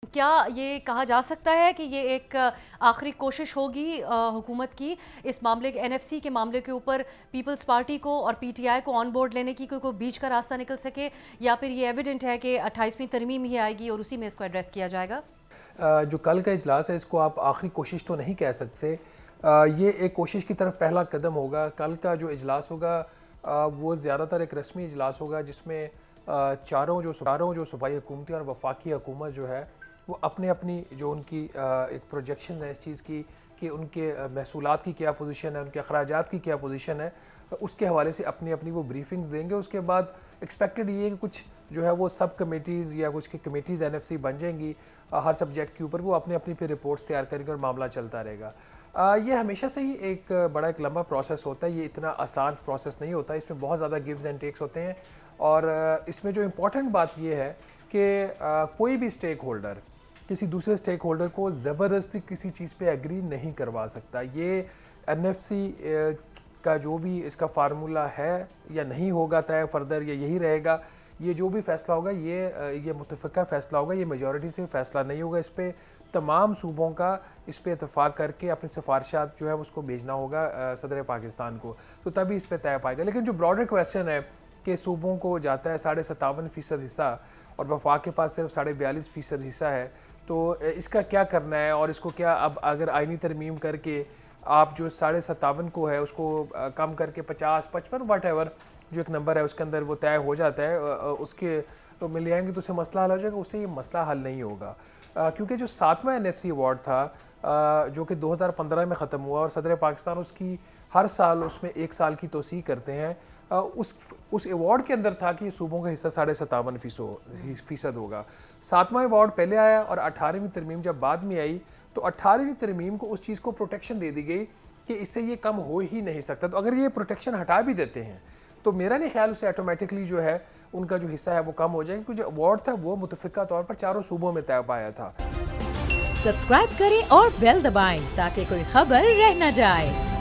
क्या ये कहा जा सकता है कि ये एक आखिरी कोशिश होगी हुकूमत की इस मामले के एनएफसी के मामले के ऊपर पीपल्स पार्टी को और पीटीआई को ऑन बोर्ड लेने की, कोई बीच का रास्ता निकल सके, या फिर ये एविडेंट है कि 28वीं तरमीम ही आएगी और उसी में इसको एड्रेस किया जाएगा? जो कल का इजलास है इसको आप आखिरी कोशिश तो नहीं कह सकते। ये एक कोशिश की तरफ पहला कदम होगा। कल का जो इजलास होगा वो ज़्यादातर एक रस्मी इजलास होगा जिसमें चारों जो सूबाई हुकूमतें और वफाकी हुकूमत जो है वो अपने अपनी जो उनकी एक प्रोजेक्शंस हैं इस चीज़ की कि उनके महसूलात की क्या पोजीशन है, उनके अखराजात की क्या पोजीशन है, उसके हवाले से अपनी अपनी वो ब्रीफिंग्स देंगे। उसके बाद एक्सपेक्टेड ये है कि कुछ जो है वो सब कमेटीज़ या कुछ की कमेटीज़ एनएफसी बन जाएंगी हर सब्जेक्ट के ऊपर, वो अपने अपनी फिर रिपोर्ट्स तैयार करेंगे और मामला चलता रहेगा। ये हमेशा से ही एक बड़ा एक लंबा प्रोसेस होता है, ये इतना आसान प्रोसेस नहीं होता, इसमें बहुत ज़्यादा गिव्स एंड टेक्स होते हैं। और इसमें जो इम्पोर्टेंट बात ये है कि कोई भी स्टेक होल्डर किसी दूसरे स्टेक होल्डर को ज़बरदस्ती किसी चीज़ पे एग्री नहीं करवा सकता। ये एनएफसी का जो भी इसका फार्मूला है या नहीं होगा तय फर्दर, या यही रहेगा, ये जो भी फ़ैसला होगा ये मुतफ़िक़ा फ़ैसला होगा, ये मेजॉरिटी से फ़ैसला नहीं होगा। इस पर तमाम सूबों का इस पर इतफ़ाक़ करके अपनी सिफारिशात जो है उसको भेजना होगा सदर पाकिस्तान को, तो तभी इस पर तय पाएगा। लेकिन जो ब्रॉडर क्वेश्चन है कि सूबों को जाता है 57.5% हिस्सा और वफाक के पास सिर्फ 42.5% हिस्सा है, तो इसका क्या करना है और इसको क्या अब अगर आइनी तरमीम करके आप जो 57.5 को है उसको कम करके 50, 55 वट जो एक नंबर है उसके अंदर वो तय हो जाता है, उसके तो मिल जाएंगे तो उससे मसला हल हो जाएगा। उससे ये मसला हल नहीं होगा क्योंकि जो 7वां एनएफसी अवार्ड था जो कि 2015 में ख़त्म हुआ और सदर पाकिस्तान उसकी हर साल उसमें 1 साल की तोसी करते हैं, उस अवार्ड के अंदर था कि सूबों का हिस्सा 57.5% होगा। 7वां अवार्ड पहले आया और 18वीं तरमीम जब बाद में आई तो 18वीं तरमीम को उस चीज़ को प्रोटेक्शन दे दी गई कि इससे ये कम हो ही नहीं सकता। तो अगर ये प्रोटेक्शन हटा भी देते हैं तो मेरा नहीं ख्याल उससे ऑटोमेटिकली जो है उनका जो हिस्सा है वो कम हो जाएगा, क्योंकि जो अवार्ड था वो मुतफ़िक़ा तौर पर चारों सूबों में तय पाया था। सब्सक्राइब करें और बेल दबाएं ताकि कोई खबर रह न जाए।